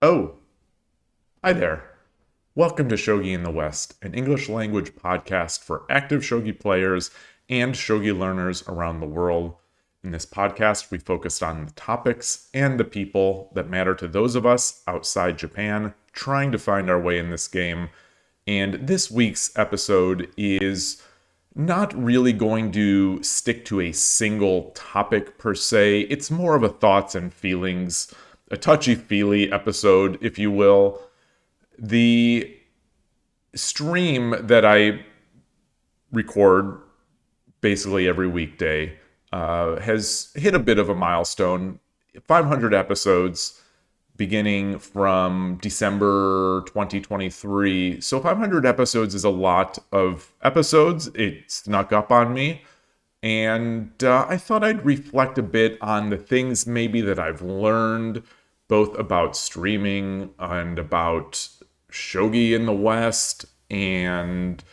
Oh, hi there. Welcome to Shogi in the West, an English language podcast for active Shogi players and Shogi learners around the world. In this podcast, we focus on the topics and the people that matter to those of us outside Japan trying to find our way in this game. And this week's episode is not really going to stick to a single topic per se. It's more of a thoughts and feelings, a touchy-feely episode, if you will. The stream that I record basically every weekday has hit a bit of a milestone. 500 episodes beginning from December 2023. So 500 episodes is a lot of episodes. It snuck up on me. And I thought I'd reflect a bit on the things maybe that I've learned, both about streaming and about Shogi in the West, and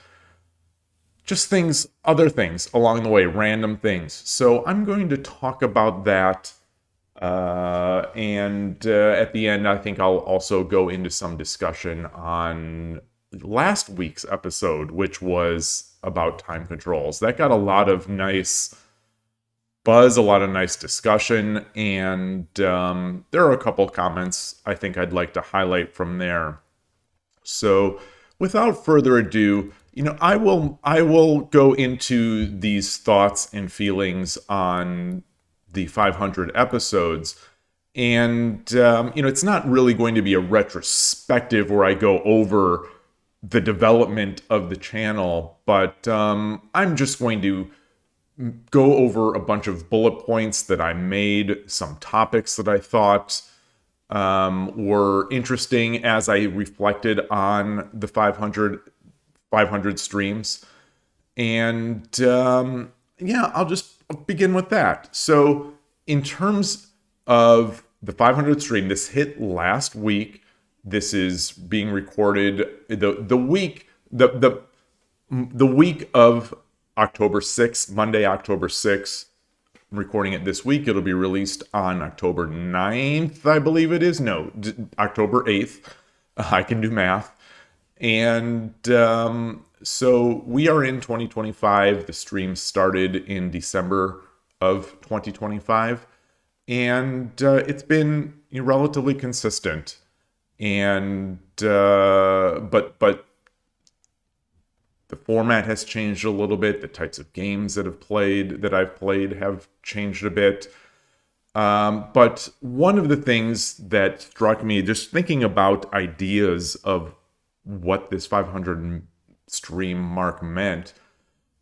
just things, other things along the way, random things. So I'm going to talk about that. And at the end, I think I'll also go into some discussion on last week's episode, which was about time controls. That got a lot of nice buzz, a lot of nice discussion, and there are a couple comments I think I'd like to highlight from there. So, without further ado, I will go into these thoughts and feelings on the 500 episodes, and it's not really going to be a retrospective where I go over the development of the channel, but I'm just going to go over a bunch of bullet points that I made, some topics that I thought were interesting as I reflected on the 500 streams. And I'll just begin with that. So in terms of the 500 stream, this hit last week. This is being recorded the week of October 6th, Monday, October 6th. I'm recording it this week. It'll be released on October 9th, I believe it is. No, October 8th. I can do math. And so we are in 2025. The stream started in December of 2025. And it's been relatively consistent. And but the format has changed a little bit. The types of games that I've played have changed a bit. But one of the things that struck me, just thinking about ideas of what this 500 stream mark meant,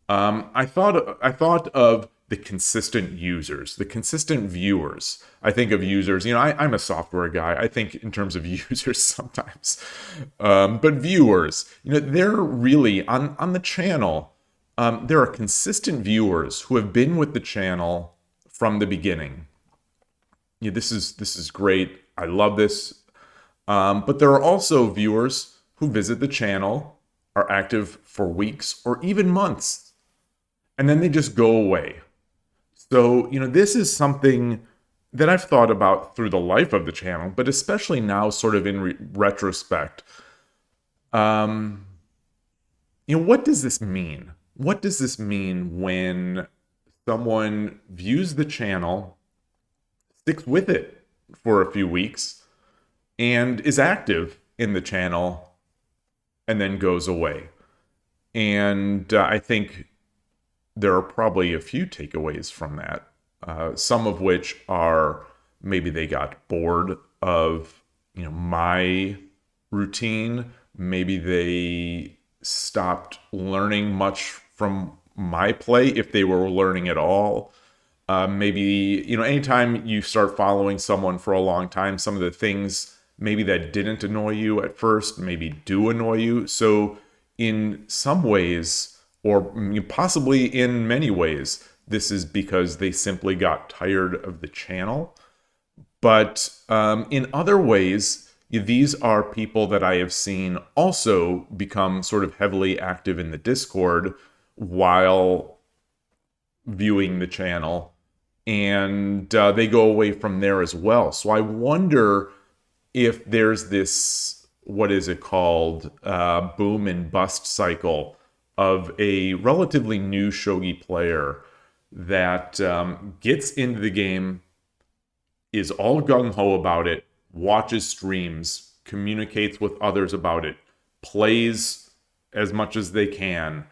I thought of the consistent users, the consistent viewers. I think of users, I'm a software guy. I think in terms of users sometimes. But viewers, they're really on the channel. There are consistent viewers who have been with the channel from the beginning. This is great. I love this. But there are also viewers who visit the channel, are active for weeks or even months, and then they just go away. So, this is something that I've thought about through the life of the channel, but especially now, sort of in retrospect. What does this mean? What does this mean when someone views the channel, sticks with it for a few weeks, and is active in the channel, and then goes away? And I think there are probably a few takeaways from that. Some of which are maybe they got bored of, my routine. Maybe they stopped learning much from my play, if they were learning at all. Maybe, anytime you start following someone for a long time, some of the things maybe that didn't annoy you at first maybe do annoy you. So in some ways, or possibly in many ways, this is because they simply got tired of the channel. But in other ways, these are people that I have seen also become sort of heavily active in the Discord while viewing the channel. And they go away from there as well. So I wonder if there's this, what is it called, boom and bust cycle of a relatively new shogi player that gets into the game, is all gung-ho about it, watches streams, communicates with others about it, plays as much as they can,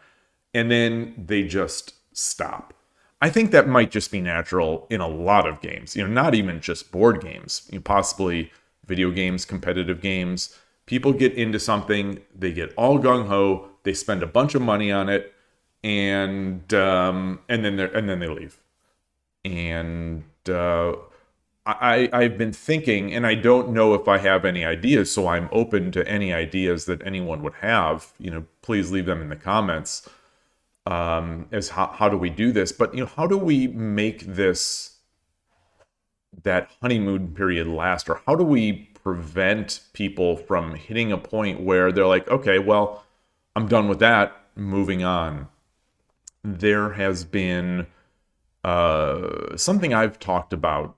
and then they just stop. I think that might just be natural in a lot of games, not even just board games, possibly video games, competitive games. People get into something, they get all gung-ho, they spend a bunch of money on it, and then they leave. And I've been thinking, and I don't know if I have any ideas, so I'm open to any ideas that anyone would have. Please leave them in the comments. As how do we do this? But how do we make that honeymoon period last, or how do we prevent people from hitting a point where they're like, okay, well, I'm done with that, moving on? There has been something I've talked about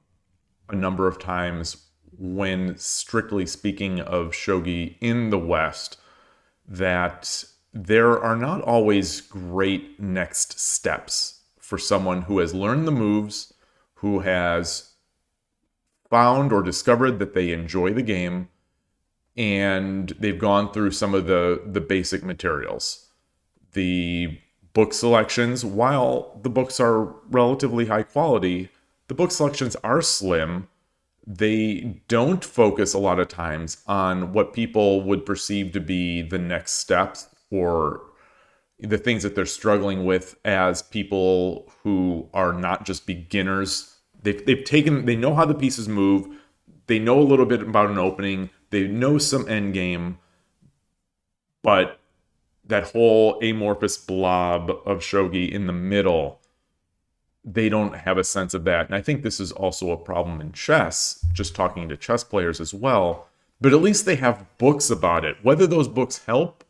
a number of times when strictly speaking of shogi in the West, that there are not always great next steps for someone who has learned the moves, who has found or discovered that they enjoy the game, and they've gone through some of the basic materials. The book selections, while the books are relatively high quality, the book selections are slim. They don't focus a lot of times on what people would perceive to be the next steps, or the things that they're struggling with as people who are not just beginners. They know how the pieces move. They know a little bit about an opening. They know some end game. But that whole amorphous blob of shogi in the middle, they don't have a sense of that. And I think this is also a problem in chess, just talking to chess players as well. But at least they have books about it. Whether those books help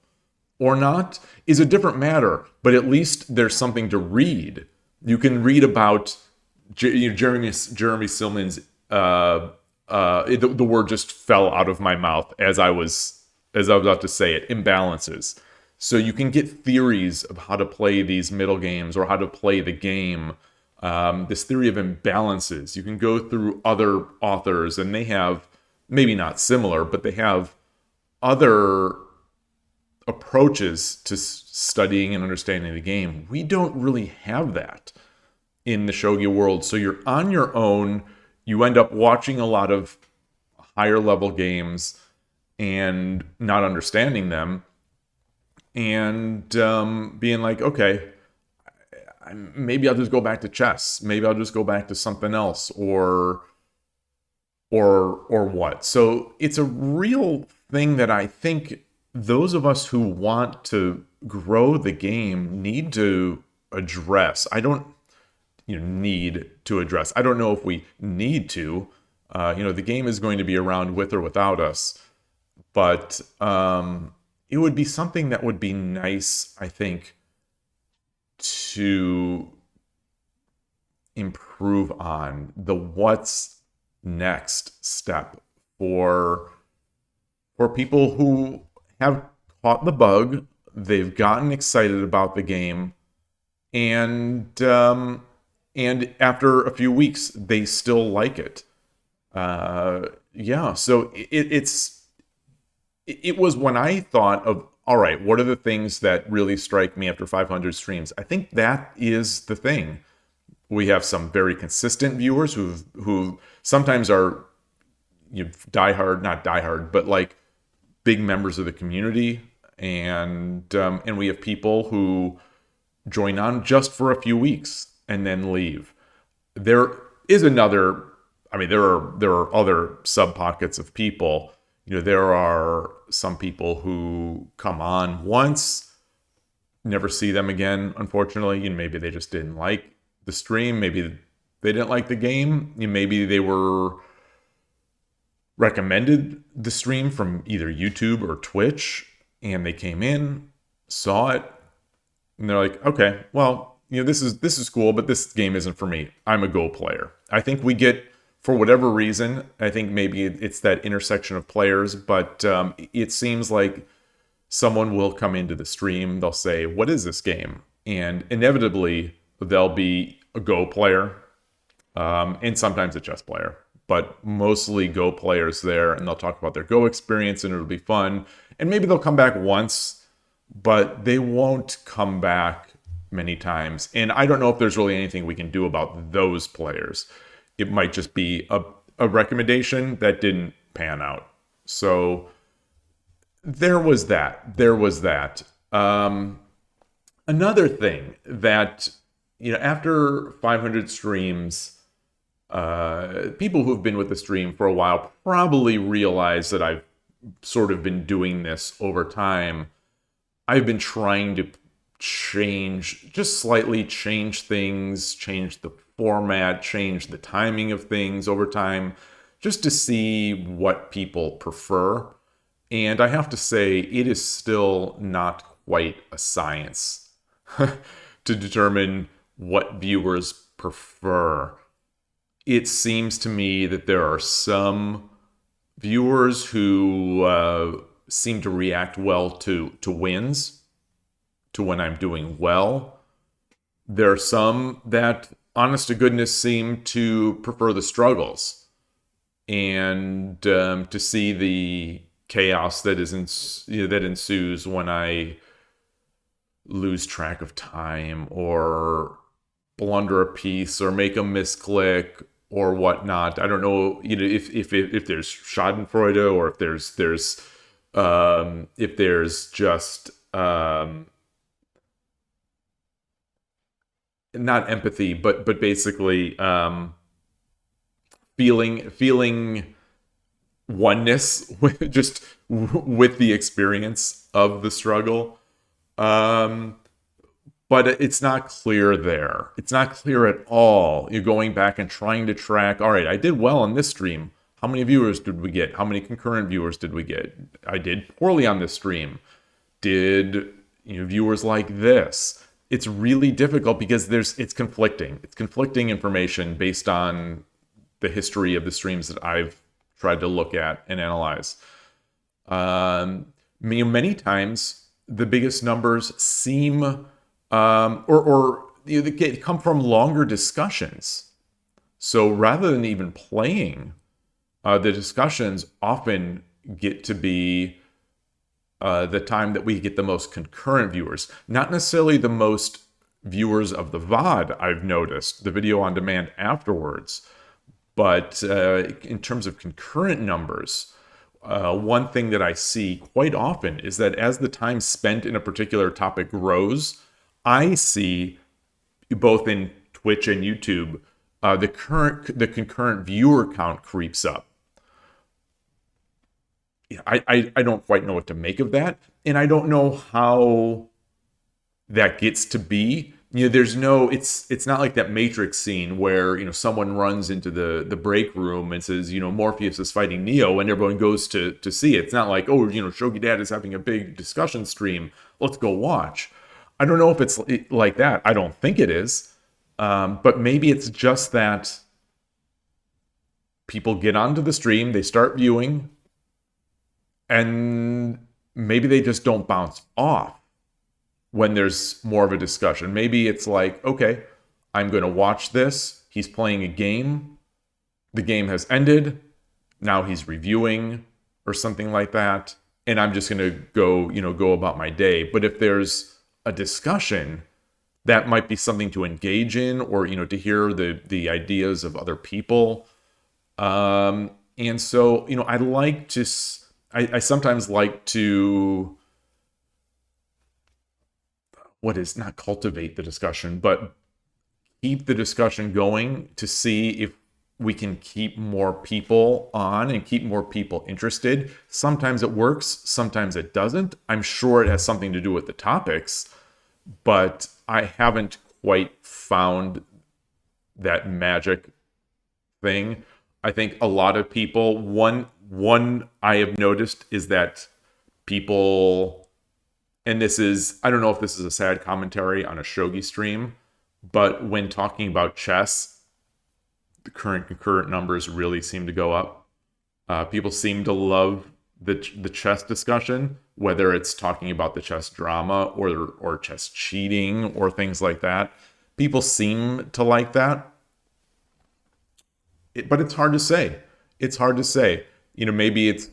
or not is a different matter, but at least there's something to read. You can read about Jeremy Silman's, the word just fell out of my mouth as I was about to say it, imbalances. So you can get theories of how to play these middle games or how to play the game. This theory of imbalances. You can go through other authors, and they have, maybe not similar, but they have other approaches to studying and understanding the game. We don't really have that in the shogi world. So you're on your own. You end up watching a lot of higher level games and not understanding them, and being like, okay, maybe I'll just go back to chess. Maybe I'll just go back to something else, or what. So it's a real thing that I think those of us who want to grow the game need to address. I don't need to address. I don't know if we need to. The game is going to be around with or without us. But it would be something that would be nice, I think, to improve on the what's next step for people who have caught the bug, they've gotten excited about the game, and after a few weeks they still like it. So it was when I thought of, all right, what are the things that really strike me after 500 streams? I think that is the thing. We have some very consistent viewers who sometimes are not diehard, but like big members of the community, and we have people who join on just for a few weeks and then leave. There is another. I mean, there are other sub pockets of people. There are some people who come on once, never see them again, unfortunately. Maybe they just didn't like the stream. Maybe they didn't like the game. Maybe they were recommended the stream from either YouTube or Twitch, and they came in, saw it, and they're like, okay, well, this is cool, but this game isn't for me. I'm a Go player. I think we get for whatever reason, I think maybe it's that intersection of players, but it seems like someone will come into the stream, they'll say, "What is this game?" And inevitably, they'll be a Go player, and sometimes a chess player, but mostly Go players there, and they'll talk about their Go experience, and it'll be fun. And maybe they'll come back once, but they won't come back many times. And I don't know if there's really anything we can do about those players. It might just be a recommendation that didn't pan out. So there was that. There was that. Another thing that, after 500 streams, people who've been with the stream for a while probably realize that I've sort of been doing this over time. I've been trying to just slightly change things, change the format, change the timing of things over time, just to see what people prefer. And I have to say, it is still not quite a science to determine what viewers prefer. It seems to me that there are some viewers who seem to react well to wins, to when I'm doing well. There are some that, honest to goodness, seem to prefer the struggles and to see the chaos that that ensues when I lose track of time or blunder a piece or make a misclick or whatnot. I don't know, if there's Schadenfreude or if there's just not empathy, but basically feeling oneness with the experience of the struggle. But it's not clear there. It's not clear at all. You're going back and trying to track, all right, I did well on this stream. How many viewers did we get? How many concurrent viewers did we get? I did poorly on this stream. Did viewers like this? It's really difficult because it's conflicting. It's conflicting information based on the history of the streams that I've tried to look at and analyze. Many times the biggest numbers seem they come from longer discussions. So rather than even playing, the discussions often get to be the time that we get the most concurrent viewers. Not necessarily the most viewers of the VOD, I've noticed, the video on demand afterwards. But in terms of concurrent numbers, one thing that I see quite often is that as the time spent in a particular topic grows, I see, both in Twitch and YouTube, the concurrent viewer count creeps up. I don't quite know what to make of that, and I don't know how that gets to be. It's not like that Matrix scene where someone runs into the break room and says Morpheus is fighting Neo and everyone goes to see it. It's not like, oh, Shogi Dad is having a big discussion stream, let's go watch. I don't know if it's like that. I don't think it is. But maybe it's just that people get onto the stream, they start viewing, and maybe they just don't bounce off when there's more of a discussion. Maybe it's like, okay, I'm going to watch this. He's playing a game. The game has ended. Now he's reviewing or something like that. And I'm just going to go about my day. But if there's a discussion, that might be something to engage in, or to hear the ideas of other people. And so I sometimes like to not cultivate the discussion, but keep the discussion going to see if we can keep more people on and keep more people interested. Sometimes it works, sometimes it doesn't. I'm sure it has something to do with the topics, but I haven't quite found that magic thing. I think a lot of people, one I have noticed is that people, and this is, I don't know if this is a sad commentary on a shogi stream, but when talking about chess, the current concurrent numbers really seem to go up. People seem to love the chess discussion, whether it's talking about the chess drama or chess cheating or things like that. People seem to like that, but it's hard to say. It's hard to say. Maybe it's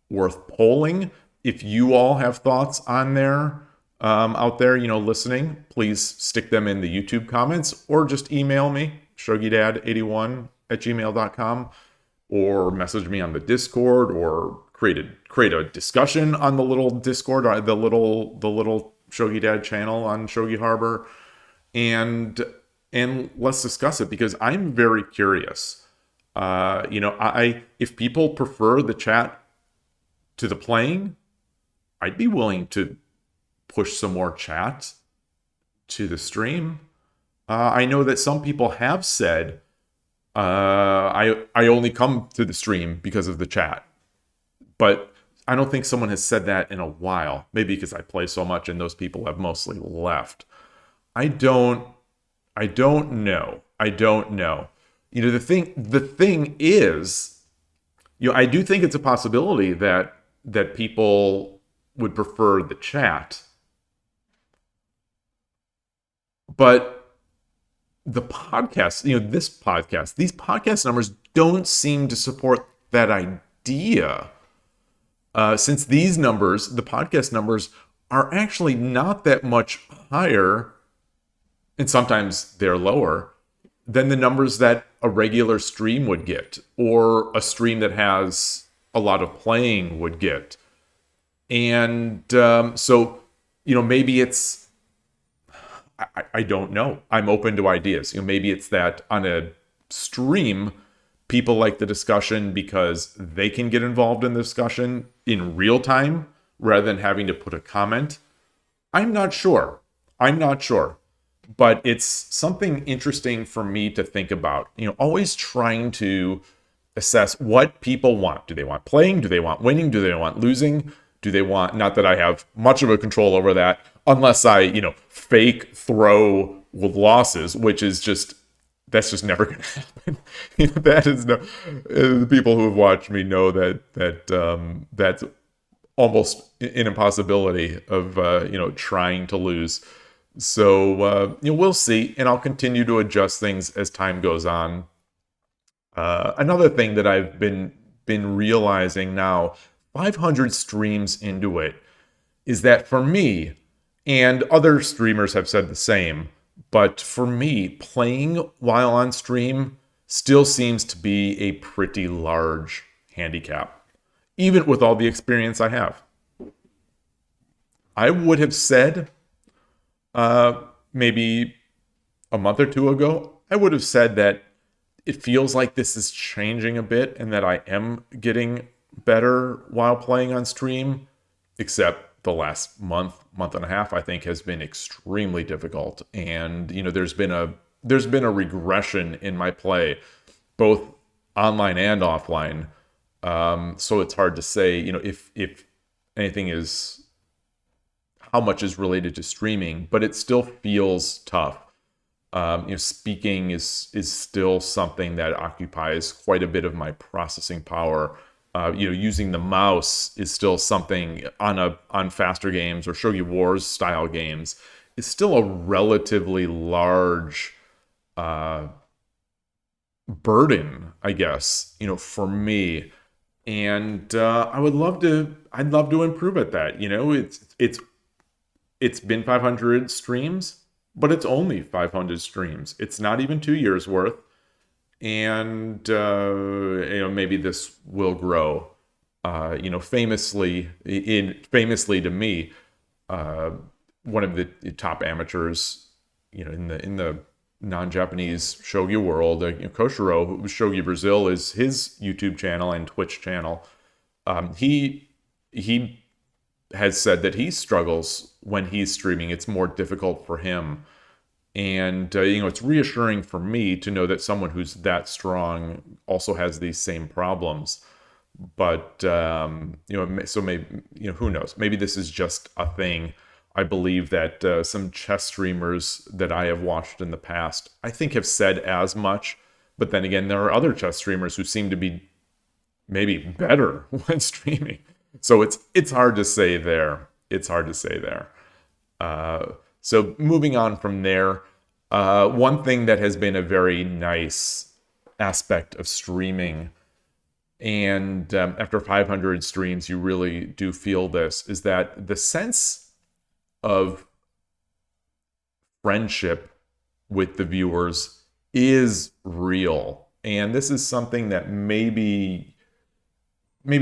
worth polling. If you all have thoughts on there, out there, listening, please stick them in the YouTube comments or just email me, shogidad81@gmail.com, or message me on the Discord, or create a discussion on the little Discord, or the little Shogi Dad channel on Shogi Harbor, and let's discuss it, because I'm very curious. If people prefer the chat to the playing, I'd be willing to push some more chat to the stream. I know that some people have said, I only come to the stream because of the chat. But I don't think someone has said that in a while. Maybe because I play so much and those people have mostly left. I don't know. The thing is, I do think it's a possibility that people would prefer the chat. But the podcast, these podcast numbers don't seem to support that idea. Since these numbers, the podcast numbers, are actually not that much higher, and sometimes they're lower, than the numbers that a regular stream would get, or a stream that has a lot of playing would get. And so, maybe it's, I don't know. I'm open to ideas. Maybe it's that on a stream, people like the discussion because they can get involved in the discussion in real time rather than having to put a comment. I'm not sure. But it's something interesting for me to think about. Always trying to assess what people want. Do they want playing? Do they want winning? Do they want losing? Do they want, not that I have much of a control over that, unless I, fake throw with losses, which is that's just never going to happen. That is the people who have watched me know that that's almost an impossibility of, trying to lose. So, we'll see, and I'll continue to adjust things as time goes on. Another thing that I've been realizing now, 500 streams into it, is that for me, and other streamers have said the same, but for me, playing while on stream still seems to be a pretty large handicap, even with all the experience I have. I would have said, maybe a month or two ago, I would have said that it feels like this is changing a bit and that I am getting better while playing on stream, except the last month and a half, I think, has been extremely difficult. And, there's been a regression in my play, both online and offline. So it's hard to say, if anything is, how much is related to streaming, but it still feels tough. Speaking is still something that occupies quite a bit of my processing power. Using the mouse is still something on faster games or Shogi Wars style games is still a relatively large burden, I guess, for me. And I'd love to improve at that. It's been 500 streams, but it's only 500 streams. It's not even 2 years worth. And, maybe this will grow. Famously to me, one of the top amateurs, in the non-Japanese shogi world, Koshiro, Shogi Brazil is his YouTube channel and Twitch channel. He has said that he struggles when he's streaming. It's more difficult for him. And, it's reassuring for me to know that someone who's that strong also has these same problems. But, so maybe, who knows? Maybe this is just a thing. I believe that some chess streamers that I have watched in the past, I think, have said as much. But then again, there are other chess streamers who seem to be maybe better when streaming. So it's hard to say there. It's hard to say there. So moving on from there, one thing that has been a very nice aspect of streaming, and after 500 streams, you really do feel this, is that the sense of friendship with the viewers is real. And this is something that maybe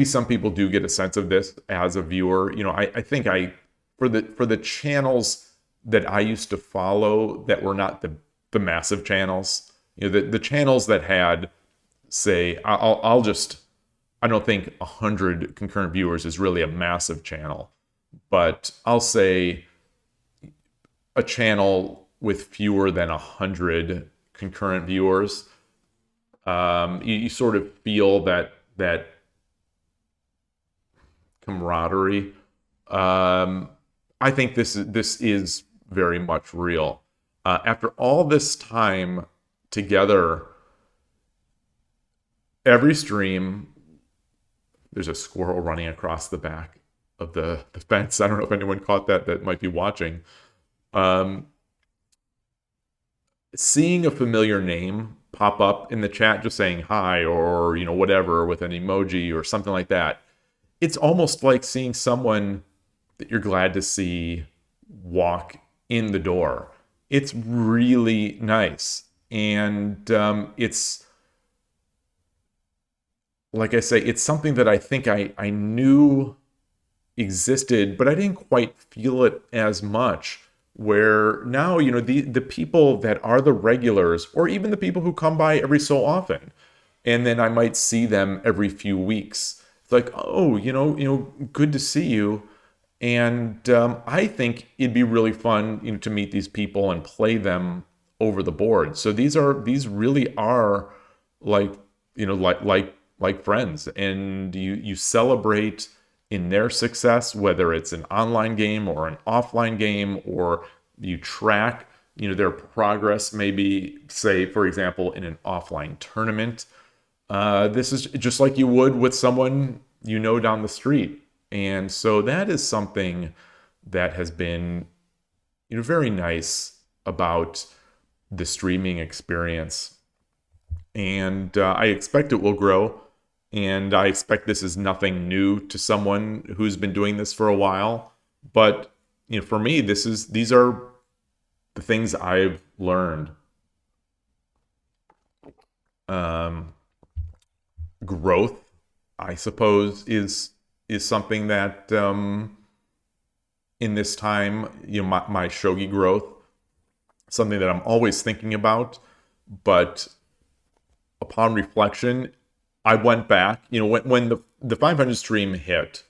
some people do get a sense of this as a viewer. I think for the channels that I used to follow that were not the massive channels, the channels that had, say, I don't think 100 concurrent viewers is really a massive channel, but I'll say a channel with fewer than 100 concurrent viewers, you sort of feel that camaraderie. I think this is very much real. After all this time together, every stream, there's a squirrel running across the back of the fence. I don't know if anyone caught that might be watching. Seeing a familiar name pop up in the chat, just saying hi or whatever with an emoji or something like that, it's almost like seeing someone that you're glad to see walk in the door. It's really nice. And it's, like I say, it's something that I think I knew existed, but I didn't quite feel it as much. Where now, the people that are the regulars, or even the people who come by every so often, and then I might see them every few weeks. It's like, oh, good to see you. And I think it'd be really fun, to meet these people and play them over the board. So these really are like friends, and you celebrate in their success, whether it's an online game or an offline game, or you track their progress, maybe, say, for example, in an offline tournament. This is just like you would with someone down the street. And so that is something that has been very nice about the streaming experience. And I expect it will grow. And I expect this is nothing new to someone who's been doing this for a while. But for me, these are the things I've learned. Growth, I suppose, is something that in this time, my shogi growth, something that I'm always thinking about. But upon reflection, I went back, when the 500 stream hit,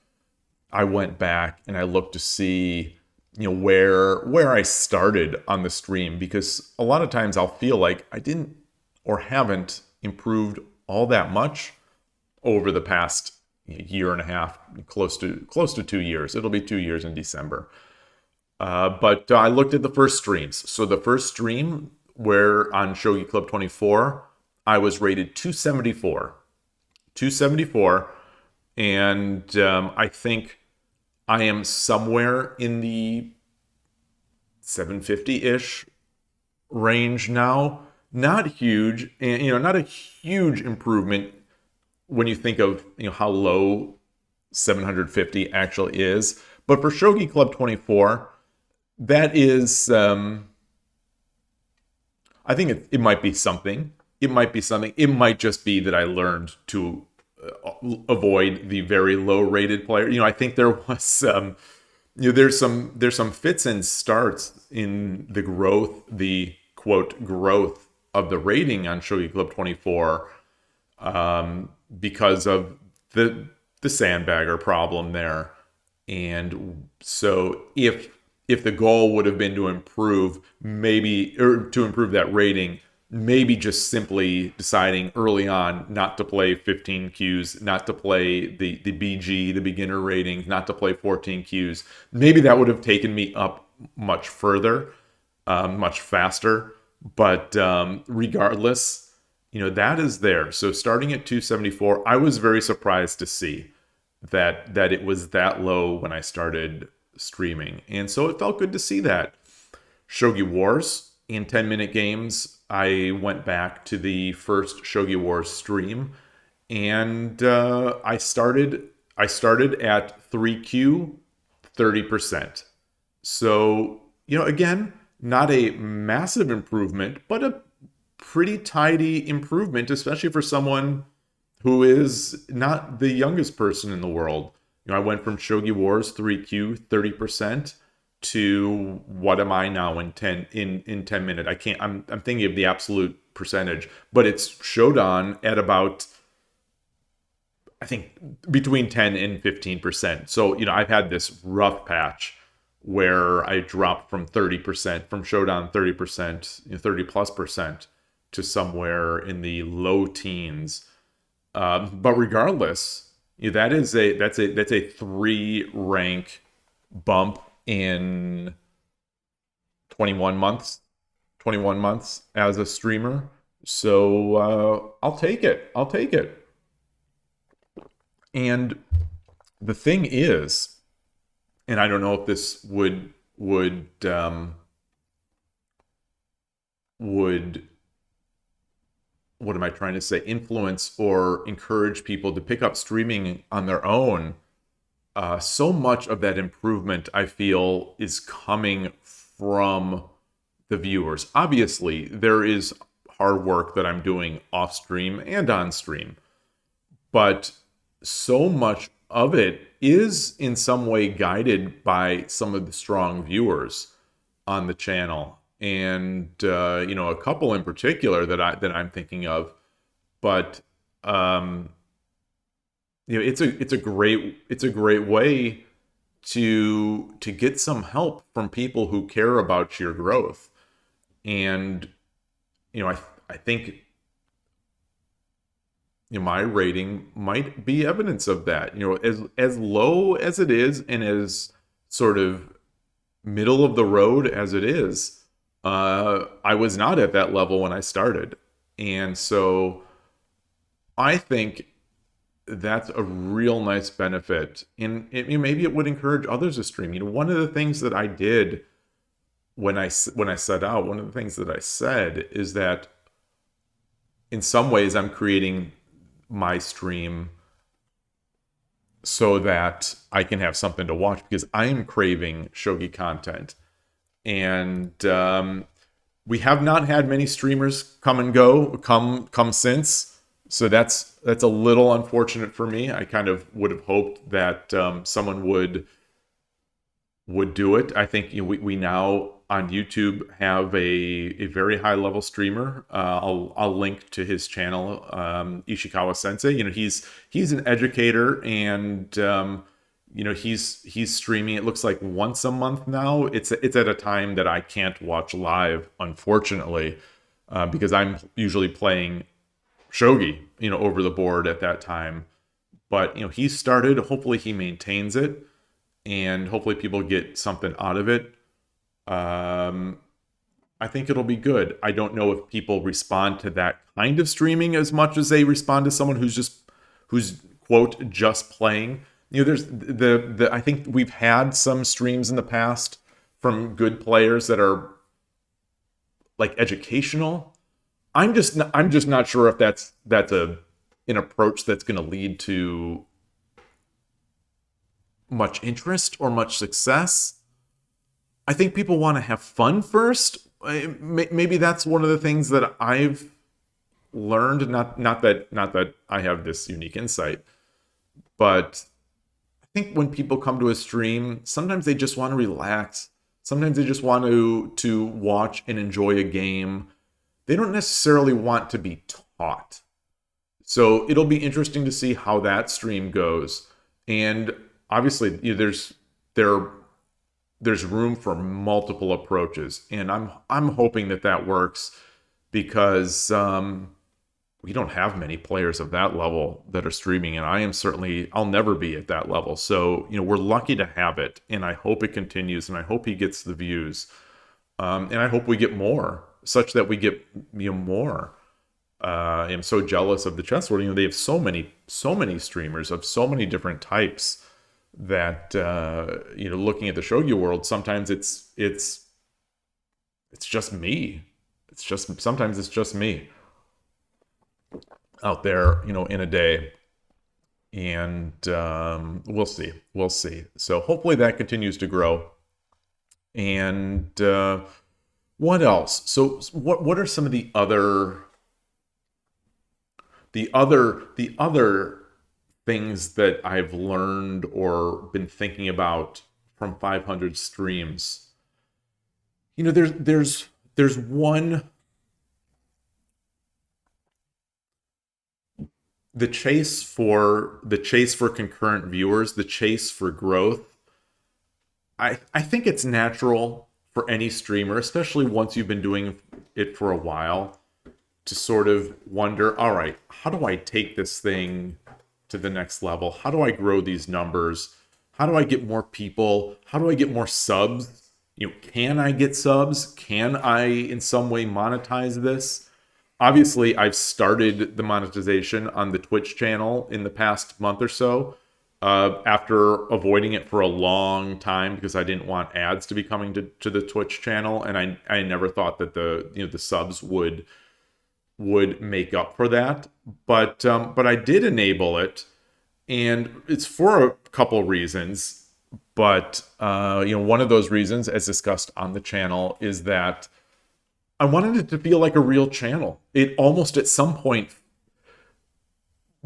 I went back and I looked to see, where I started on the stream, because a lot of times I'll feel like I didn't or haven't improved all that much over the past year and a half, close to 2 years. It'll be 2 years in December. But I looked at the first streams. So the first stream, where on Shogi Club 24, I was rated 274. And I think I am somewhere in the 750-ish range now. Not huge, and not a huge improvement when you think of how low 750 actually is. But for Shogi Club 24, that is, I think it might be something. It might be something. It might just be that I learned to avoid the very low rated player. I think there was there's some fits and starts in the growth, the quote growth of the rating on Shogi Club 24, because of the sandbagger problem there. And so if the goal would have been to improve that rating, maybe just simply deciding early on not to play 15 Qs, not to play the BG, the beginner rating, not to play 14 Qs, maybe that would have taken me up much further, much faster. But regardless, that is there. So starting at 274, I was very surprised to see that it was that low when I started streaming. And so it felt good to see that. Shogi Wars in 10-minute games, I went back to the first Shogi Wars stream, and I started at 3Q 30%. So, again, not a massive improvement, but a pretty tidy improvement, especially for someone who is not the youngest person in the world. I went from Shogi Wars 3Q 30% to what am I now in 10 minute. I'm thinking of the absolute percentage, but it's Shodan at about, I think, between 10 and 15%. So, I've had this rough patch where I dropped from 30%, from Shodan 30%, 30 plus percent, to somewhere in the low teens. But regardless, that's a 3 rank bump in 21 months. 21 months as a streamer. So I'll take it. I'll take it. And the thing is, and I don't know if this would what am I trying to say, influence or encourage people to pick up streaming on their own. So much of that improvement, I feel, is coming from the viewers. Obviously, there is hard work that I'm doing off stream and on stream, but so much of it is in some way guided by some of the strong viewers on the channel, and a couple in particular that I'm thinking of. But it's a great way to get some help from people who care about your growth. And I think my rating might be evidence of that. As low as it is, and as sort of middle of the road as it is, I was not at that level when I started. And so I think that's a real nice benefit. And maybe it would encourage others to stream. One of the things that I did when I set out, one of the things that I said is that in some ways I'm creating my stream so that I can have something to watch, because I am craving shogi content. And we have not had many streamers come since, so that's a little unfortunate for me. I kind of would have hoped that someone would do it. I think we now on YouTube have a very high level streamer. I'll link to his channel, Ishikawa Sensei. He's an educator, and he's streaming, it looks like once a month now. It's at a time that I can't watch live, unfortunately, because I'm usually playing shogi over the board at that time. But he started. Hopefully he maintains it, and hopefully people get something out of it. I think it'll be good. I don't know if people respond to that kind of streaming as much as they respond to someone who's quote just playing. There's I think we've had some streams in the past from good players that are like educational. I'm just not sure if that's an approach that's going to lead to much interest or much success. I think people want to have fun first. Maybe that's one of the things that I've learned. Not that I have this unique insight, but I think when people come to a stream, sometimes they just want to relax. Sometimes they just want to watch and enjoy a game. They don't necessarily want to be taught. So it'll be interesting to see how that stream goes. And obviously, there's room for multiple approaches, and I'm hoping that works, because we don't have many players of that level that are streaming, and I'll never be at that level. So we're lucky to have it, and I hope it continues, and I hope he gets the views, and I hope we get more, such that we get more. am so jealous of the chess world. They have so many streamers of so many different types that looking at the shogi world, sometimes it's just me. Sometimes it's just me out there, in a day. And we'll see. So hopefully that continues to grow. And what else? So what are some of the other things that I've learned or been thinking about from 500 streams? There's one. The chase for concurrent viewers, the chase for growth. I think it's natural for any streamer, especially once you've been doing it for a while, to sort of wonder, all right, how do I take this thing to the next level? How do I grow these numbers? How do I get more people? How do I get more subs? Can I get subs? Can I in some way monetize this? Obviously, I've started the monetization on the Twitch channel in the past month or so, after avoiding it for a long time because I didn't want ads to be coming to the Twitch channel, and I never thought that the subs would make up for that. But I did enable it, and it's for a couple reasons. But one of those reasons, as discussed on the channel, is that I wanted it to feel like a real channel. It almost at some point,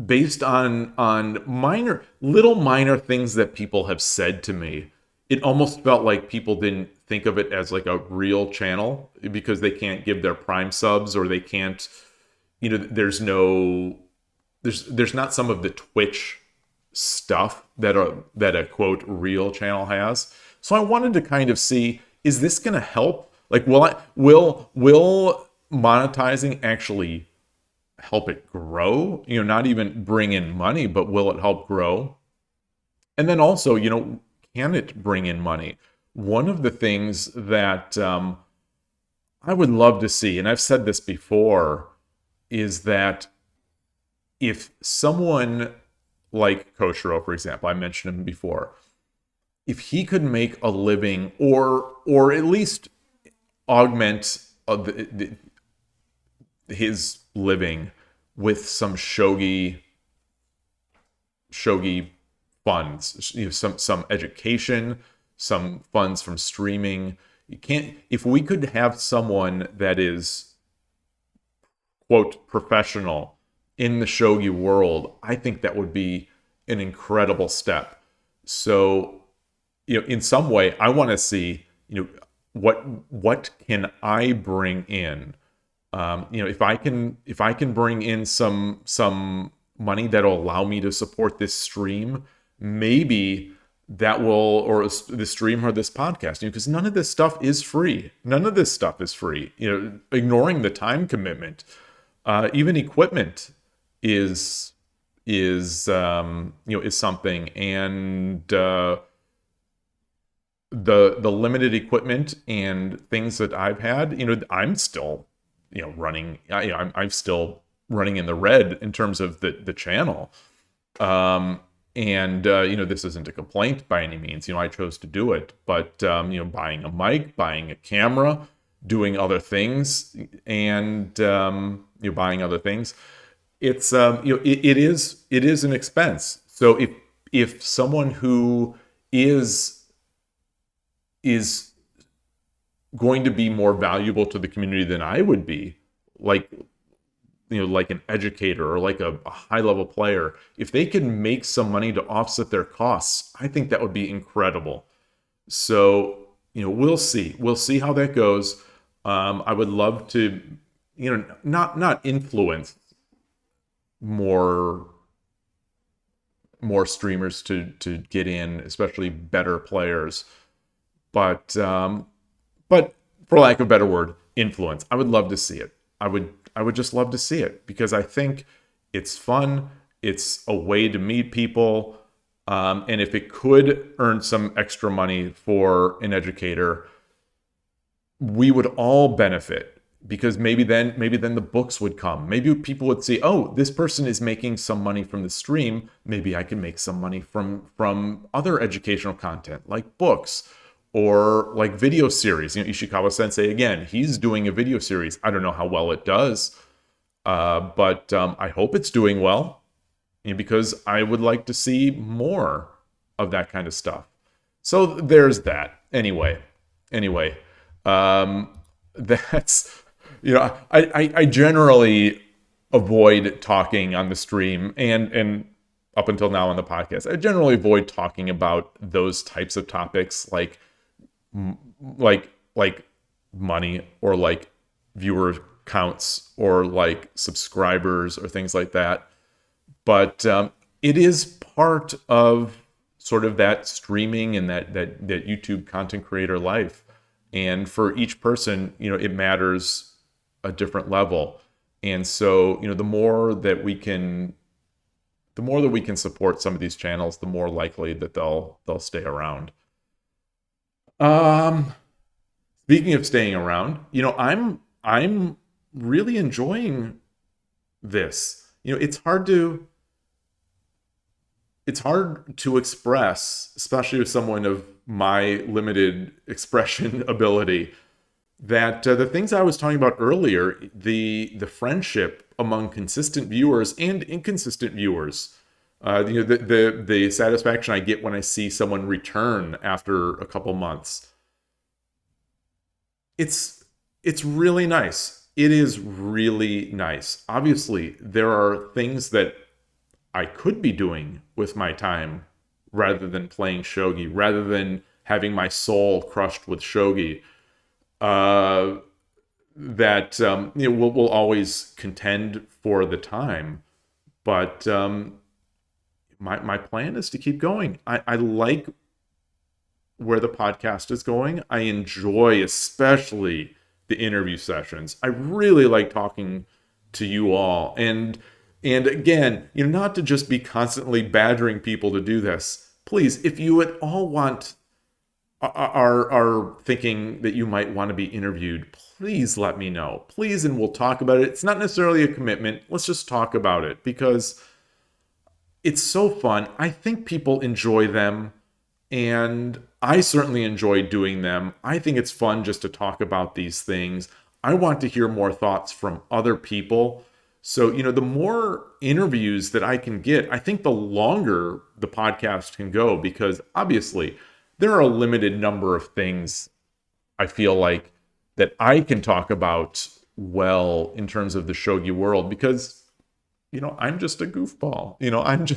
based on little minor things that people have said to me, it almost felt like people didn't think of it as like a real channel because they can't give their Prime subs, or they can't, there's not some of the Twitch stuff that a quote real channel has. So I wanted to kind of see, is this going to help? Like, will monetizing actually help it grow? Not even bring in money, but will it help grow? And then also, can it bring in money? One of the things that I would love to see, and I've said this before, is that if someone like Koshiro, for example, I mentioned him before, if he could make a living, or at least augment his living with some shogi funds, some education, some funds from streaming. If we could have someone that is quote professional in the shogi world, I think that would be an incredible step. So, in some way, I want to see, what can I bring in? If I can bring in some money that'll allow me to support this stream, maybe that will, or the stream or this podcast, because none of this stuff is free. None of this stuff is free. Ignoring the time commitment, even equipment is something, and the limited equipment and things that I've had, I'm still, running. I'm still running in the red in terms of the channel. This isn't a complaint by any means. I chose to do it, but buying a mic, buying a camera, doing other things, and buying other things, it's it is an expense. So if someone who is going to be more valuable to the community than I would be, like an educator or like a high-level player, if they can make some money to offset their costs, I think that would be incredible. So, we'll see. We'll see how that goes. I would love to, not influence more streamers to get in, especially better players. But for lack of a better word, influence. I would love to see it. I would just love to see it, because I think it's fun. It's a way to meet people. And if it could earn some extra money for an educator, we would all benefit. because maybe then the books would come. Maybe people would see, oh, this person is making some money from the stream. Maybe I can make some money from other educational content like books or like video series. Ishikawa Sensei, again, he's doing a video series. I don't know how well it does, but I hope it's doing well, because I would like to see more of that kind of stuff. So there's that. Anyway, that's, I generally avoid talking on the stream and up until now on the podcast. I generally avoid talking about those types of topics like money or like viewer counts or like subscribers or things like that. But it is part of sort of that streaming and that YouTube content creator life. And for each person, it matters a different level. And so, the more that we can support some of these channels, the more likely that they'll stay around. Speaking of staying around, I'm really enjoying this. It's hard to express, especially with someone of my limited expression ability, that the things I was talking about earlier, the friendship among consistent viewers and inconsistent viewers, the satisfaction I get when I see someone return after a couple months, it's really nice. It is really nice. Obviously, there are things that I could be doing with my time rather than playing shogi, rather than having my soul crushed with shogi. That we'll always contend for the time, but my plan is to keep going. I like where the podcast is going. I enjoy especially the interview sessions. I really like talking to you all, and again, not to just be constantly badgering people to do this. Please, if you at all are thinking that you might want to be interviewed, please let me know. Please, and we'll talk about it. It's not necessarily a commitment. Let's just talk about it, because it's so fun. I think people enjoy them, and I certainly enjoy doing them. I think it's fun just to talk about these things. I want to hear more thoughts from other people. So, the more interviews that I can get, I think the longer the podcast can go, because obviously there are a limited number of things I feel like that I can talk about well in terms of the shogi world, because, I'm just a goofball. I am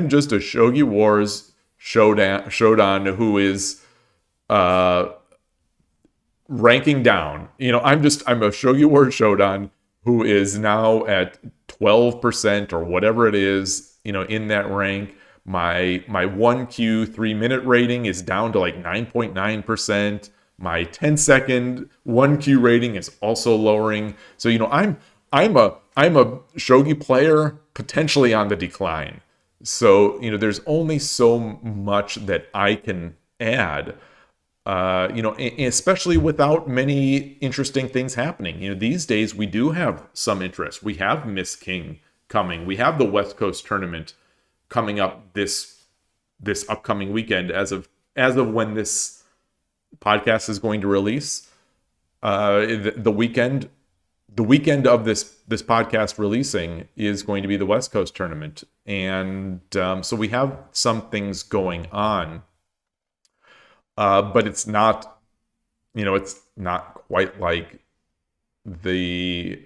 just a Shogi Wars Shodan who is ranking down. I'm a Shogi Wars Shodan who is now at 12% or whatever it is, in that rank. My 1Q 3-minute rating is down to like 9.9%. My 10-second 1Q rating is also lowering. So, I'm a shogi player potentially on the decline. So, there's only so much that I can add. Especially without many interesting things happening. These days we do have some interest. We have Miss King coming. We have the West Coast tournament coming up this upcoming weekend. As of when this podcast is going to release, the weekend of this podcast releasing is going to be the West Coast tournament, and so we have some things going on. But it's not, it's not quite like the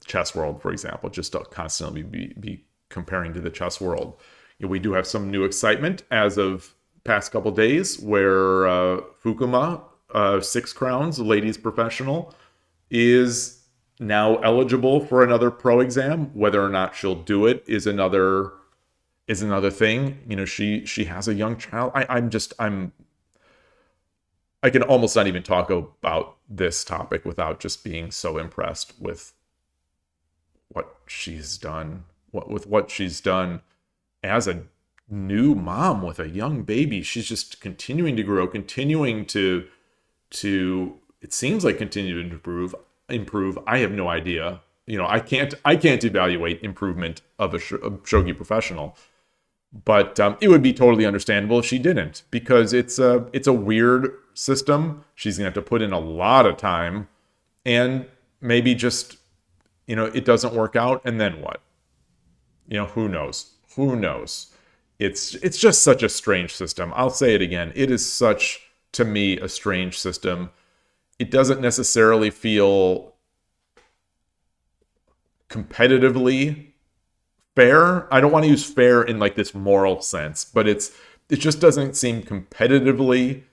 chess world, for example, just to constantly be comparing to the chess world. We do have some new excitement as of past couple days, where Fukuma, 6 Crowns, ladies professional, is now eligible for another pro exam. Whether or not she'll do it is another thing. She has a young child. I can almost not even talk about this topic without just being so impressed with what she's done. What she's done as a new mom with a young baby. She's just continuing to grow, continuing to it seems like continue to improve. improve. I have no idea. I can't evaluate improvement of a shogi professional. But it would be totally understandable if she didn't, because it's a weird system. She's gonna have to put in a lot of time, and maybe just it doesn't work out, and then what? Who knows? Who knows? It's just such a strange system. I'll say it again. It is such, to me, a strange system. It doesn't necessarily feel competitively fair. I don't want to use fair in like this moral sense, but it just doesn't seem competitively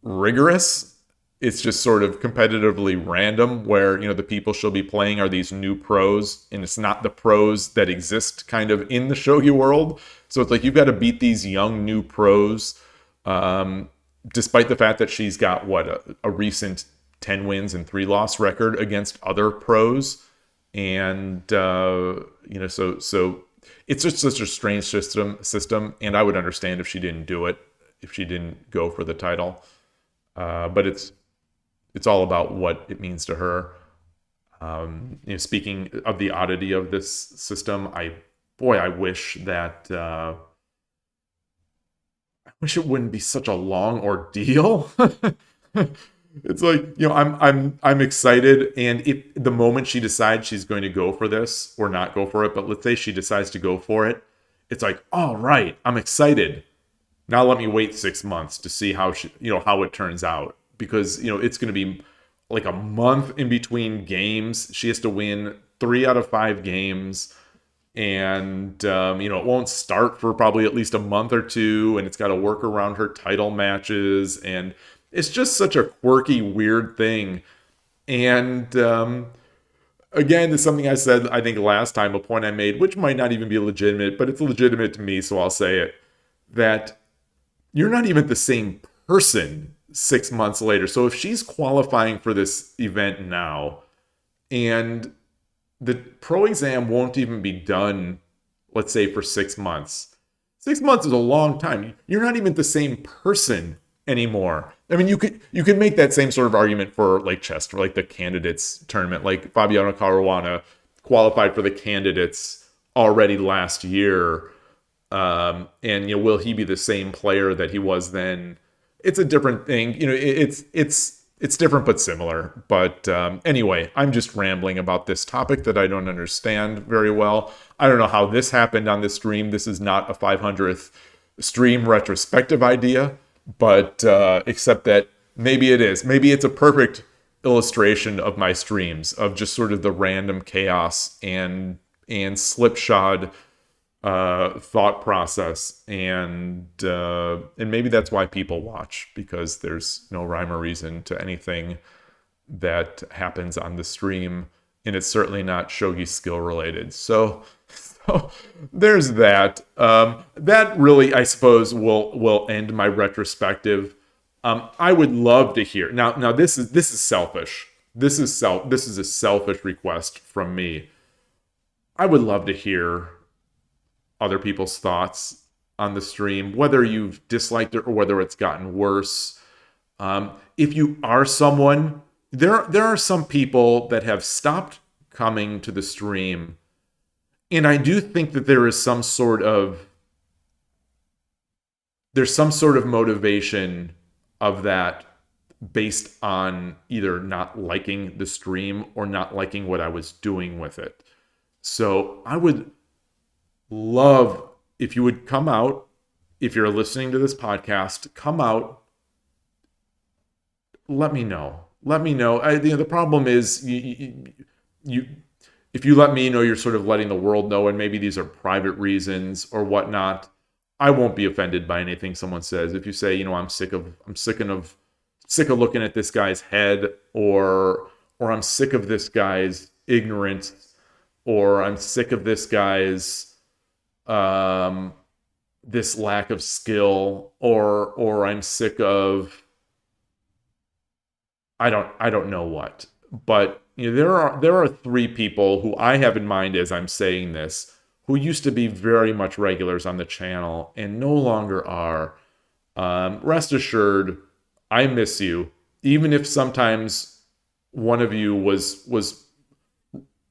rigorous. It's just sort of competitively random, where the people she'll be playing are these new pros, and it's not the pros that exist kind of in the shogi world. So it's like you've got to beat these young new pros, despite the fact that she's got a recent 10 wins and 3-loss record against other pros. And so it's just such a strange system, and I would understand if she didn't do it, if she didn't go for the title. But it's all about what it means to her. Speaking of the oddity of this system, I wish that I wish it wouldn't be such a long ordeal. It's like, I'm excited, and if the moment she decides she's going to go for this or not go for it, but let's say she decides to go for it, it's like, all right, I'm excited. Now let me wait 6 months to see how how it turns out, because it's going to be like a month in between games. She has to win 3 out of 5 games, and it won't start for probably at least a month or two, and it's got to work around her title matches, and it's just such a quirky, weird thing. And again, it's something I said, I think last time, a point I made, which might not even be legitimate, but it's legitimate to me, so I'll say it, that you're not even the same person 6 months later. So if she's qualifying for this event now, and the pro exam won't even be done, let's say, for 6 months. 6 months is a long time. You're not even the same person anymore. I mean, you could make that same sort of argument for like chess, for like the candidates tournament. Like Fabiano Caruana qualified for the candidates already last year, and will he be the same player that he was then? It's a different thing. It's different but similar. But anyway, I'm just rambling about this topic that I don't understand very well. I don't know how this happened on this stream. This is not a 500th stream retrospective idea. But except that maybe it is. Maybe it's a perfect illustration of my streams, of just sort of the random chaos and slipshod thought process, and maybe that's why people watch, because there's no rhyme or reason to anything that happens on the stream, and it's certainly not shogi skill related. So there's that. That really, I suppose, will end my retrospective. I would love to hear now. This is selfish. This is a selfish request from me. I would love to hear other people's thoughts on the stream, whether you've disliked it or whether it's gotten worse. If you are someone, there are some people that have stopped coming to the stream. And I do think that there's some sort of motivation of that based on either not liking the stream or not liking what I was doing with it. So I would love if you would come out, if you're listening to this podcast, come out, let me know. The problem is you if you let me know, you're sort of letting the world know, and maybe these are private reasons or whatnot. I won't be offended by anything someone says. If you say, I'm sick of looking at this guy's head, or I'm sick of this guy's ignorance, or I'm sick of this guy's this lack of skill, or I'm sick of I don't know what. But there are 3 people who I have in mind as I'm saying this, who used to be very much regulars on the channel and no longer are. Rest assured, I miss you, even if sometimes one of you was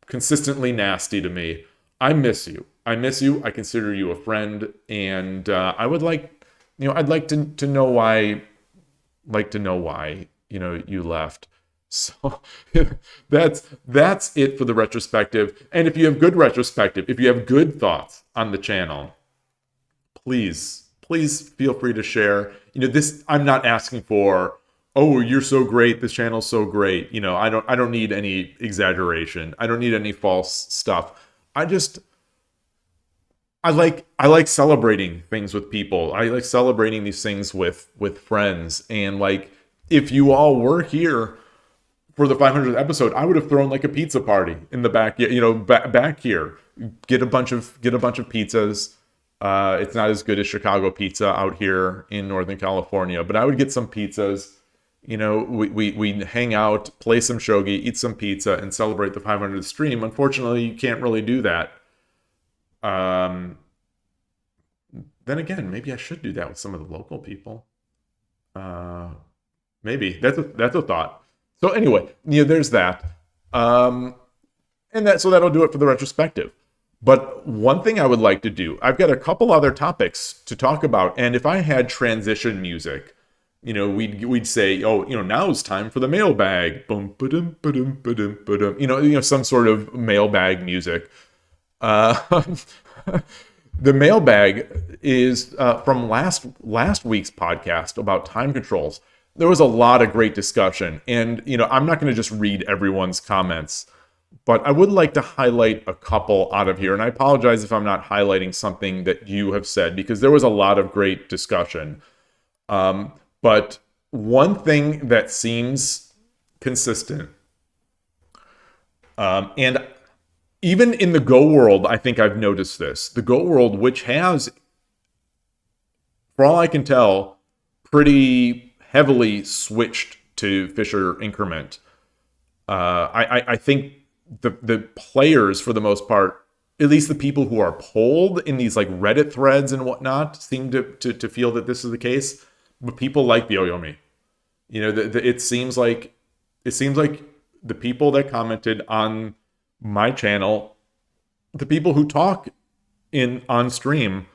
consistently nasty to me. I miss you. I miss you. I consider you a friend, and I would like, I'd like to know why, you left. So that's it for the retrospective. And if you have good retrospective, if you have good thoughts on the channel, please feel free to share. This, I'm not asking for, oh, you're so great, this channel's so great. I don't need any exaggeration. I don't need any false stuff. I like celebrating things with people. I like celebrating these things with friends. And like, if you all were here for the 500th episode, I would have thrown like a pizza party in the back, back here. Get a bunch of pizzas. It's not as good as Chicago pizza out here in Northern California, but I would get some pizzas. We hang out, play some shogi, eat some pizza, and celebrate the 500th stream. Unfortunately, you can't really do that. Then again, maybe I should do that with some of the local people. Maybe that's a thought. So anyway, there's that. So that'll do it for the retrospective. But one thing I would like to do, I've got a couple other topics to talk about, and if I had transition music, we'd say, now it's time for the mailbag. Boom, ba-dum, ba-dum, ba-dum, ba-dum. Some sort of mailbag music. The mailbag is from last week's podcast about time controls. There was a lot of great discussion, and I'm not going to just read everyone's comments, but I would like to highlight a couple out of here. And I apologize if I'm not highlighting something that you have said, because there was a lot of great discussion. But one thing that seems consistent, and even in the Go world, I think I've noticed this. The Go world, which has, for all I can tell, pretty heavily switched to Fisher increment. I think the players, for the most part, at least the people who are polled in these like Reddit threads and whatnot, seem to feel that this is the case. But people like Byoyomi. It seems like the people that commented on my channel, the people who talk on stream,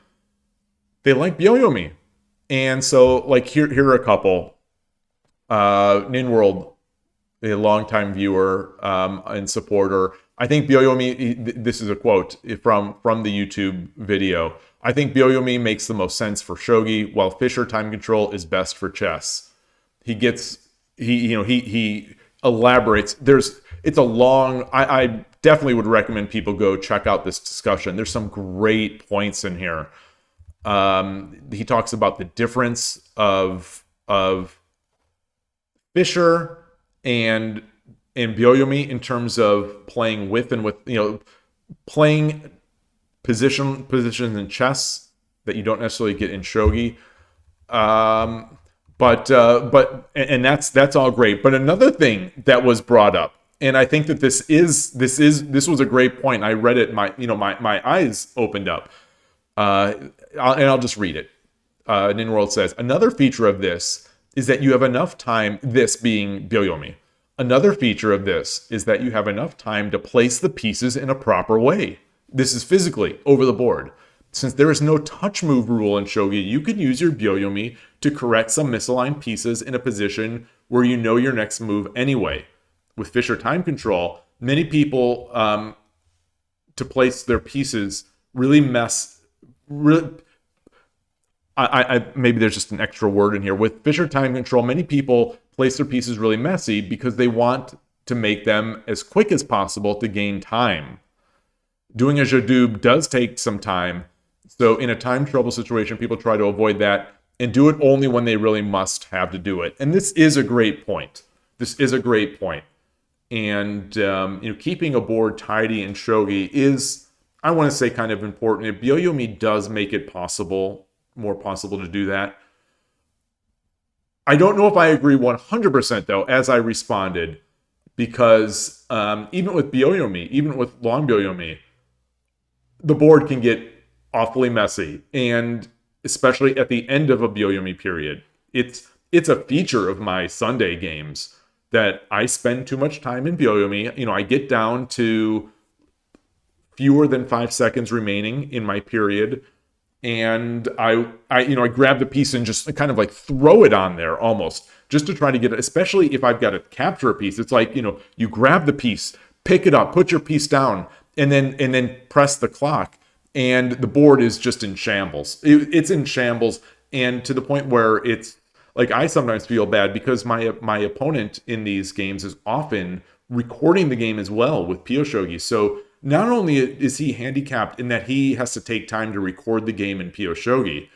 they like Byoyomi. And so, like, here are a couple. Ninworld, a longtime viewer and supporter. I think Byoyomi, this is a quote from the YouTube video. I think Byoyomi makes the most sense for shogi, while Fisher time control is best for chess. He elaborates. It's a long. I definitely would recommend people go check out this discussion. There's some great points in here. He talks about the difference of Fisher and Byoyomi in terms of playing with playing positions in chess that you don't necessarily get in shogi. But that's all great. But another thing that was brought up, and I think that this was a great point. I read it, my eyes opened up. I'll just read it. Ninworld says, another feature of this is that you have enough time, this being Byoyomi. Another feature of this is that you have enough time to place the pieces in a proper way. This is physically over the board. Since there is no touch move rule in shogi, you could use your Byoyomi to correct some misaligned pieces in a position where you know your next move anyway. With Fisher time control, many people to place their pieces really maybe there's just an extra word in here. With Fisher time control, many people place their pieces really messy because they want to make them as quick as possible to gain time. Doing a jadub does take some time, so in a time trouble situation, people try to avoid that and do it only when they really must have to do it. And this is a great point. And keeping a board tidy in shogi is, I want to say, kind of important. Byoyomi does make it more possible to do that. I don't know if I agree 100% though, as I responded, because even with Byoyomi, even with long Byoyomi, the board can get awfully messy, and especially at the end of a Byoyomi period. It's a feature of my Sunday games that I spend too much time in Byoyomi. I get down to fewer than 5 seconds remaining in my period, and I grab the piece and just kind of like throw it on there almost, just to try to get it, especially if I've got to capture a piece. It's like, you grab the piece, pick it up, put your piece down, and then press the clock, and the board is just in shambles. It's in shambles, and to the point where it's like, I sometimes feel bad because my opponent in these games is often recording the game as well with Pyo Shogi. So not only is he handicapped in that he has to take time to record the game in Pyo Shogi,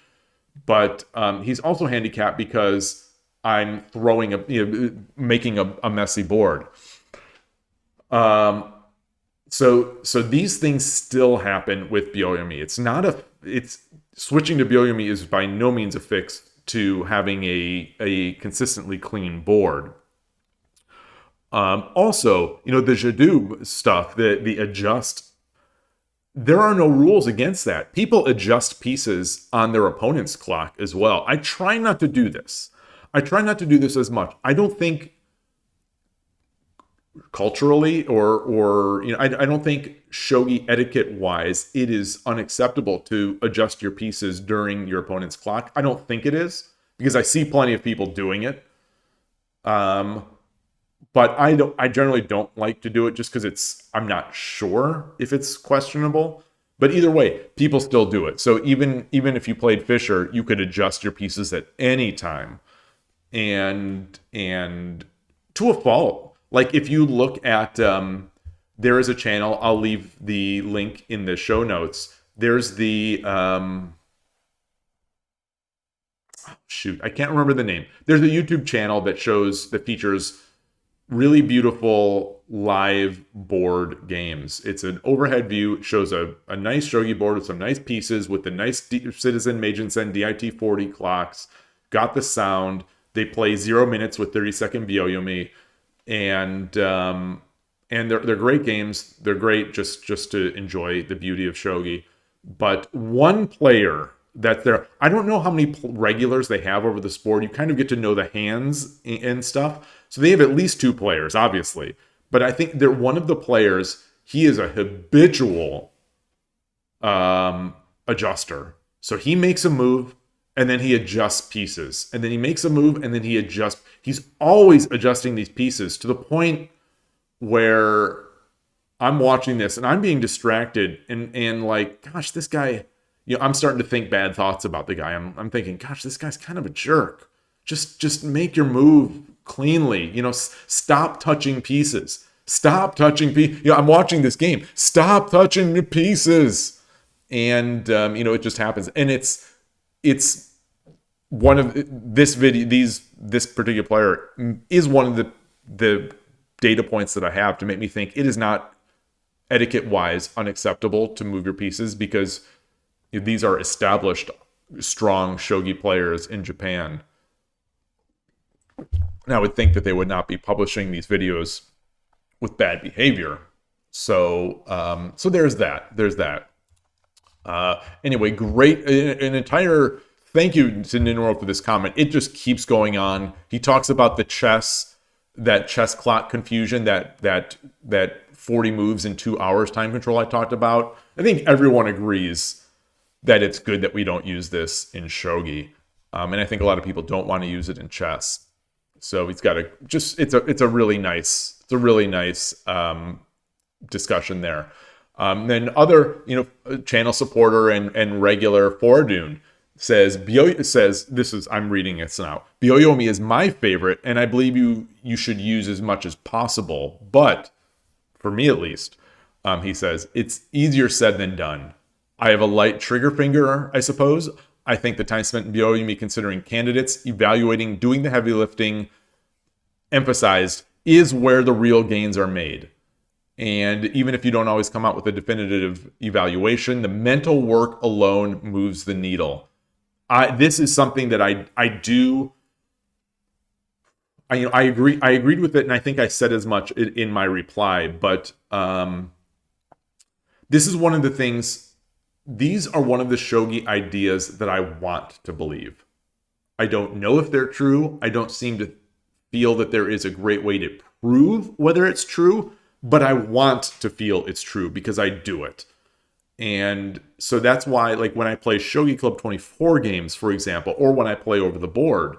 but he's also handicapped because I'm making a messy board. So these things still happen with Byoyomi. It's switching to Byoyomi is by no means a fix to having a consistently clean board. Also, the Jadu stuff, the adjust, there are no rules against that. People adjust pieces on their opponent's clock as well. I try not to do this. I try not to do this as much. I don't think culturally or I don't think shogi etiquette wise it is unacceptable to adjust your pieces during your opponent's clock. I don't think it is, because I see plenty of people doing it. But I generally don't like to do it just because I'm not sure if it's questionable. But either way, people still do it. So even if you played Fischer, you could adjust your pieces at any time. And to a fault. Like, if you look at, there is a channel, I'll leave the link in the show notes. There's the, shoot, I can't remember the name. There's a YouTube channel that features really beautiful live board games. It's an overhead view. It shows a nice shogi board with some nice pieces with the nice Citizen Meijin-sen DIT-40 clocks. Got the sound. They play 0 minutes with 30-second Byoyomi. And they're great games. They're great just to enjoy the beauty of shogi. But one player that's there, I don't know how many regulars they have over the sport. You kind of get to know the hands and stuff. So they have at least 2 players, obviously. But I think they're one of the players. He is a habitual adjuster. So he makes a move, and then he adjusts pieces. And then he makes a move, and then he adjusts. He's always adjusting these pieces to the point where I'm watching this and I'm being distracted and like, gosh, this guy, I'm starting to think bad thoughts about the guy. I'm thinking, gosh, this guy's kind of a jerk. Just make your move cleanly. Stop touching pieces. Stop touching pieces. I'm watching this game. Stop touching the pieces. And it just happens. And it's one of this video, this particular player is one of the data points that I have to make me think it is not etiquette wise unacceptable to move your pieces, because these are established strong shogi players in Japan. And I would think that they would not be publishing these videos with bad behavior. So there's that. Anyway, great. An entire thank you to Ninro for this comment. It just keeps going on. He talks about the chess clock confusion, that 40 moves in 2 hours time control I talked about. I think everyone agrees that it's good that we don't use this in shogi. And I think a lot of people don't want to use it in chess. So it's a really nice discussion there. Then other, channel supporter and regular Fordune says, I'm reading it now. Byoyomi is my favorite, and I believe you should use as much as possible. But for me at least, he says, it's easier said than done. I have a light trigger finger, I suppose. I think the time spent in Byoyomi considering candidates, evaluating, doing the heavy lifting, emphasized, is where the real gains are made. And even if you don't always come out with a definitive evaluation, the mental work alone moves the needle. This is something that I do. I agree. I agreed with it, and I think I said as much in my reply. But this is one of the things. These are one of the shogi ideas that I want to believe. I don't know if they're true. I don't seem to feel that there is a great way to prove whether it's true, but I want to feel it's true because I do it. And so that's why, like, when I play Shogi Club 24 games, for example, or when I play over the board,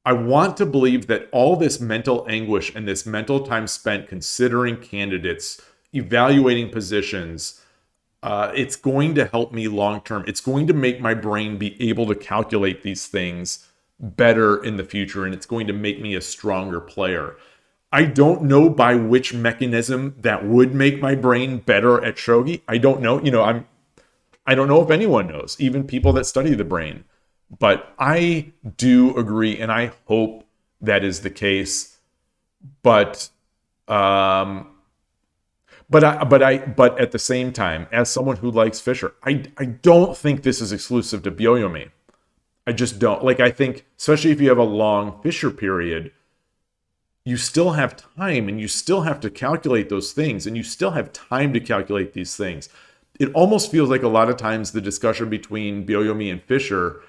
I want to believe that all this mental anguish and this mental time spent considering candidates, evaluating positions, it's going to help me long term. It's going to make my brain be able to calculate these things better in the future, and it's going to make me a stronger player. I don't know by which mechanism that would make my brain better at shogi. I don't know. I don't know if anyone knows, even people that study the brain. But I do agree, and I hope that is the case. But at the same time, as someone who likes Fischer, I don't think this is exclusive to Byoyomi. I just don't. Like, I think, especially if you have a long Fischer period, you still have time and you still have to calculate those things, and you still have time to calculate these things. It almost feels like a lot of times the discussion between Byoyomi and Fischer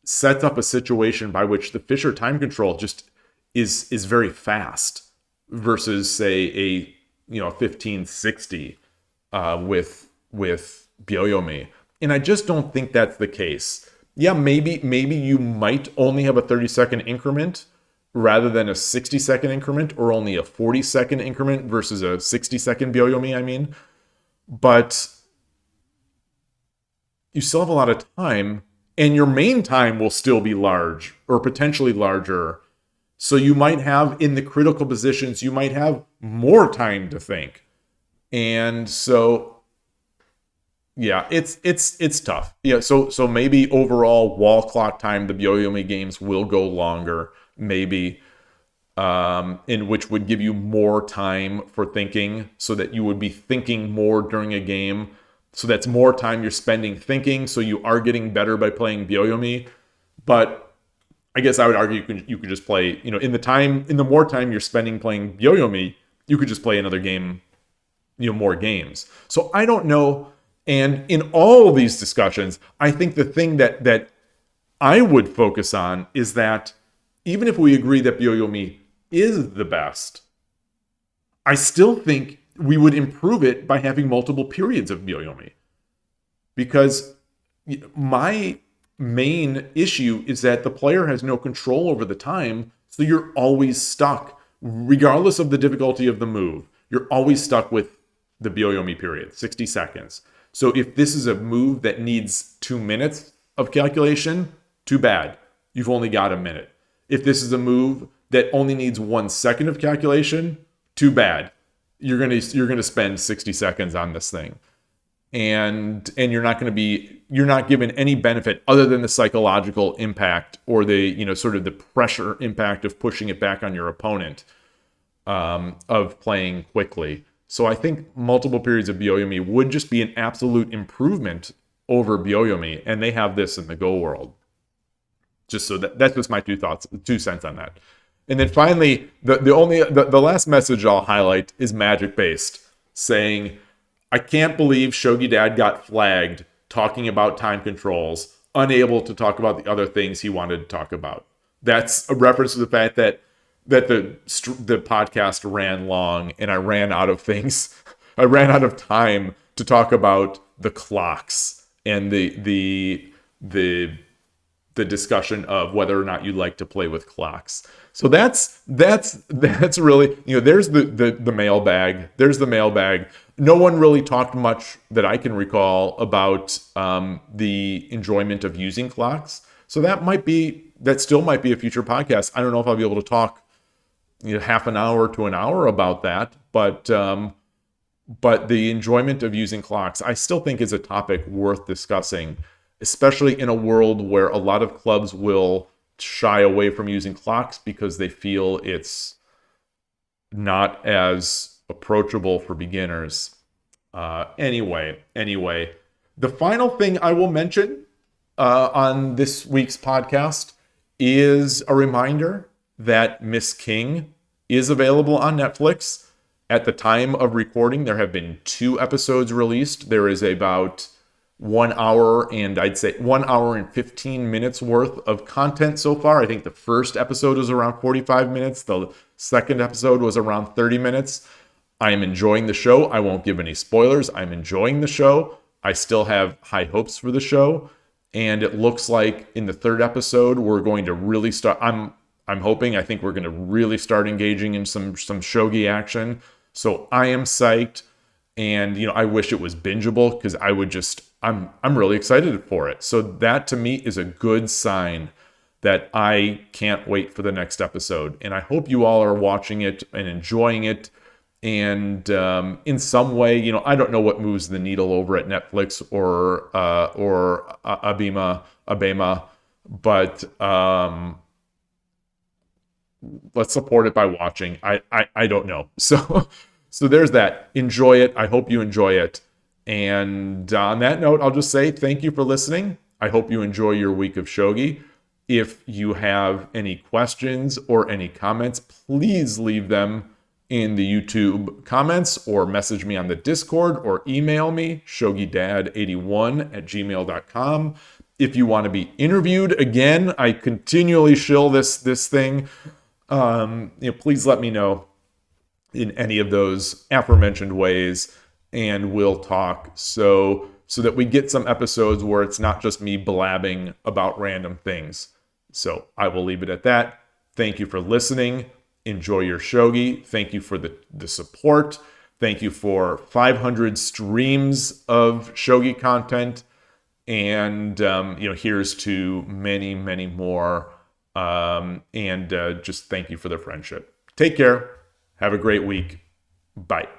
sets up a situation by which the Fischer time control just is very fast versus, say, a 1560 with Byoyomi. And I just don't think that's the case. Yeah, maybe you might only have a 30-second increment rather than a 60-second increment, or only a 40-second increment versus a 60-second Byoyomi, I mean. But you still have a lot of time, and your main time will still be large, or potentially larger. So you might have, in the critical positions, you might have more time to think. And so, yeah, it's tough. Yeah, so maybe overall wall clock time, the Byoyomi games will go longer, maybe, in which would give you more time for thinking, so that you would be thinking more during a game. So that's more time you're spending thinking, so you are getting better by playing Byoyomi. But I guess I would argue you could just play, in the more time you're spending playing Byoyomi, you could just play another game, more games. So I don't know. And in all of these discussions, I think the thing that I would focus on is that even if we agree that Byoyomi is the best, I still think we would improve it by having multiple periods of Byoyomi. Because my main issue is that the player has no control over the time, so you're always stuck. Regardless of the difficulty of the move, you're always stuck with the Byoyomi period, 60 seconds. So if this is a move that needs 2 minutes of calculation, too bad. You've only got a minute. If this is a move that only needs 1 second of calculation, too bad. You're gonna spend 60 seconds on this thing, and you're not given any benefit other than the psychological impact, or the sort of the pressure impact of pushing it back on your opponent, of playing quickly. So I think multiple periods of Byoyomi would just be an absolute improvement over Byoyomi, and they have this in the Go world. Just so that's just my 2 cents on that. And then finally, the last message I'll highlight is Magic based, saying, I can't believe Shogi Dad got flagged talking about time controls, unable to talk about the other things he wanted to talk about. That's a reference to the fact that the podcast ran long, and I ran out of things. I ran out of time to talk about the clocks and the discussion of whether or not you like to play with clocks. So that's really, there's the mailbag. There's the mailbag. No one really talked much that I can recall about the enjoyment of using clocks. So that still might be a future podcast. I don't know if I'll be able to talk half an hour to an hour about that, but the enjoyment of using clocks, I still think, is a topic worth discussing, especially in a world where a lot of clubs will shy away from using clocks because they feel it's not as approachable for beginners. Anyway, the final thing I will mention on this week's podcast is a reminder that Miss King is available on Netflix. At the time of recording, there have been 2 episodes released. There is about 1 hour and I'd say 1 hour and 15 minutes worth of content so far. I think the first episode was around 45 minutes. The second episode was around 30 minutes. I am enjoying the show. I won't give any spoilers. I'm enjoying the show. I still have high hopes for the show. And it looks like in the third episode, we're going to really start. I'm hoping, I think we're going to really start engaging in some shogi action. So I am psyched. And, I wish it was bingeable because I'm really excited for it. So that to me is a good sign that I can't wait for the next episode. And I hope you all are watching it and enjoying it. And in some way, I don't know what moves the needle over at Netflix or Abema, but let's support it by watching. I don't know. So there's that. Enjoy it. I hope you enjoy it. And on that note, I'll just say thank you for listening. I hope you enjoy your week of Shogi. If you have any questions or any comments, please leave them in the YouTube comments or message me on the Discord or email me, shogidad81@gmail.com. If you want to be interviewed again, I continually shill this thing. Please let me know in any of those aforementioned ways, and we'll talk so that we get some episodes where it's not just me blabbing about random things. So I will leave it at that. Thank you for listening. Enjoy your shogi. Thank you for the support. Thank you for 500 streams of shogi content. And, here's to many, many more. And just thank you for the friendship. Take care. Have a great week. Bye.